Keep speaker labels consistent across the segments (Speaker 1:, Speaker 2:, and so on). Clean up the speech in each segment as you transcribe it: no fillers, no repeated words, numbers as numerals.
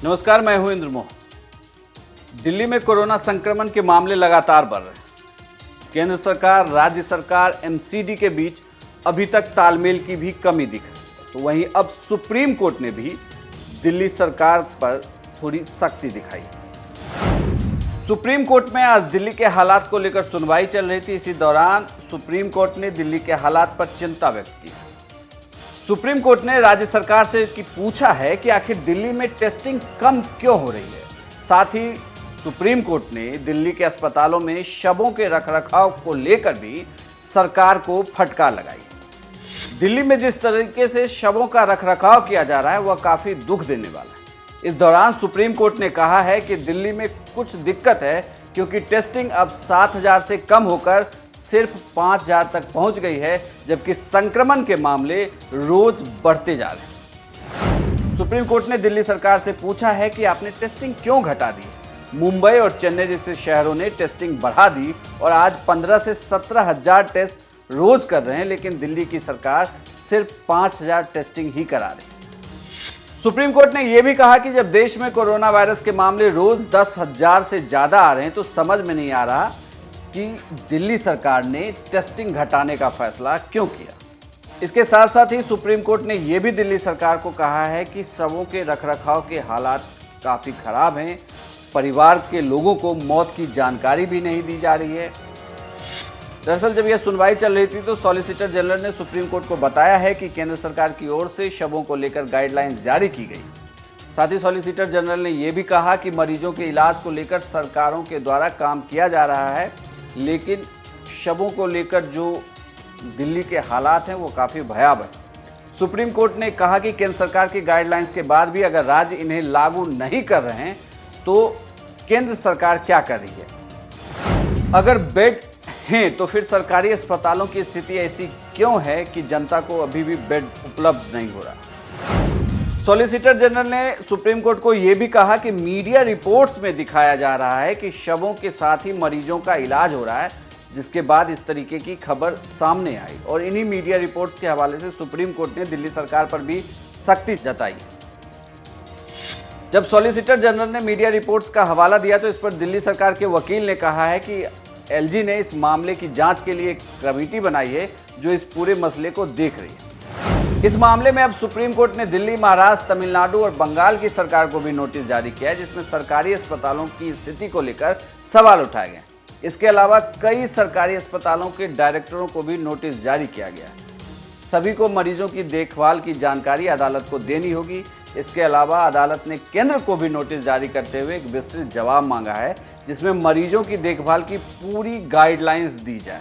Speaker 1: नमस्कार, मैं हूं इंद्र मोह। दिल्ली में कोरोना संक्रमण के मामले लगातार बढ़ रहे हैं। केंद्र सरकार, राज्य सरकार, एमसीडी के बीच अभी तक तालमेल की भी कमी दिख रही है। तो वहीं अब सुप्रीम कोर्ट ने भी दिल्ली सरकार पर थोड़ी सख्ती दिखाई। सुप्रीम कोर्ट में आज दिल्ली के हालात को लेकर सुनवाई चल रही थी। इसी दौरान सुप्रीम कोर्ट ने दिल्ली के हालात पर चिंता व्यक्त की। सुप्रीम कोर्ट ने राज्य सरकार से पूछा है कि आखिर दिल्ली में टेस्टिंग कम क्यों हो रही है। साथ ही सुप्रीम कोर्ट ने दिल्ली के अस्पतालों में शवों के रखरखाव को लेकर भी सरकार को फटकार लगाई। दिल्ली में जिस तरीके से शवों का रखरखाव किया जा रहा है वह काफी दुख देने वाला है। इस दौरान सुप्रीम कोर्ट ने कहा है कि दिल्ली में कुछ दिक्कत है क्योंकि टेस्टिंग अब 7,000 से कम होकर सिर्फ 5,000 तक पहुंच गई है, जबकि संक्रमण के मामले रोज बढ़ते जा रहे हैं। सुप्रीम कोर्ट ने दिल्ली सरकार से पूछा है कि आपने टेस्टिंग क्यों घटा दी। मुंबई और चेन्नई जैसे शहरों ने टेस्टिंग बढ़ा दी और आज 15 से 17,000 टेस्ट रोज कर रहे हैं, लेकिन दिल्ली की सरकार सिर्फ 5,000 टेस्टिंग ही करा रही है। सुप्रीम कोर्ट ने यह भी कहा कि जब देश में कोरोना वायरस के मामले रोज 10,000 से ज्यादा आ रहे हैं तो समझ में नहीं आ रहा कि दिल्ली सरकार ने टेस्टिंग घटाने का फैसला क्यों किया। इसके साथ साथ ही सुप्रीम कोर्ट ने यह भी दिल्ली सरकार को कहा है कि शवों के रखरखाव के हालात काफी खराब हैं। परिवार के लोगों को मौत की जानकारी भी नहीं दी जा रही है। दरअसल जब यह सुनवाई चल रही थी तो सॉलिसिटर जनरल ने सुप्रीम कोर्ट को बताया है कि केंद्र सरकार की ओर से शवों को लेकर गाइडलाइंस जारी की गई। साथ ही सॉलिसिटर जनरल ने यह भी कहा कि मरीजों के इलाज को लेकर सरकारों के द्वारा काम किया जा रहा है, लेकिन शवों को लेकर जो दिल्ली के हालात हैं वो काफ़ी भयावह है। सुप्रीम कोर्ट ने कहा कि केंद्र सरकार की गाइडलाइंस के बाद भी अगर राज्य इन्हें लागू नहीं कर रहे हैं तो केंद्र सरकार क्या कर रही है। अगर बेड हैं तो फिर सरकारी अस्पतालों की स्थिति ऐसी क्यों है कि जनता को अभी भी बेड उपलब्ध नहीं हो रहा। सॉलिसिटर जनरल ने सुप्रीम कोर्ट को यह भी कहा कि मीडिया रिपोर्ट्स में दिखाया जा रहा है कि शवों के साथ ही मरीजों का इलाज हो रहा है, जिसके बाद इस तरीके की खबर सामने आई और इन्हीं मीडिया रिपोर्ट्स के हवाले से सुप्रीम कोर्ट ने दिल्ली सरकार पर भी सख्ती जताई। जब सॉलिसिटर जनरल ने मीडिया रिपोर्ट्स का हवाला दिया तो इस पर दिल्ली सरकार के वकील ने कहा है कि एलजी ने इस मामले की जांच के लिए एक कमेटी बनाई है जो इस पूरे मसले को देख रही है। इस मामले में अब सुप्रीम कोर्ट ने दिल्ली, महाराष्ट्र, तमिलनाडु और बंगाल की सरकार को भी नोटिस जारी किया है, जिसमें सरकारी अस्पतालों की स्थिति को लेकर सवाल उठाए गए। इसके अलावा कई सरकारी अस्पतालों के डायरेक्टरों को भी नोटिस जारी किया गया है। सभी को मरीजों की देखभाल की जानकारी अदालत को देनी होगी। इसके अलावा अदालत ने केंद्र को भी नोटिस जारी करते हुए एक विस्तृत जवाब मांगा है, जिसमें मरीजों की देखभाल की पूरी गाइडलाइंस दी जाए।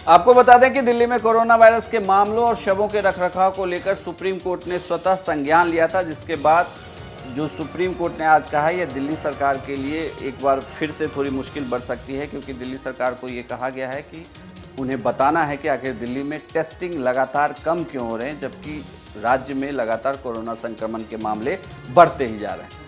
Speaker 1: आपको बता दें कि दिल्ली में कोरोना वायरस के मामलों और शवों के रखरखाव को लेकर सुप्रीम कोर्ट ने स्वतः संज्ञान लिया था, जिसके बाद जो सुप्रीम कोर्ट ने आज कहा यह दिल्ली सरकार के लिए एक बार फिर से थोड़ी मुश्किल बढ़ सकती है, क्योंकि दिल्ली सरकार को ये कहा गया है कि उन्हें बताना है कि आखिर दिल्ली में टेस्टिंग लगातार कम क्यों हो रहे हैं, जबकि राज्य में लगातार कोरोना संक्रमण के मामले बढ़ते ही जा रहे हैं।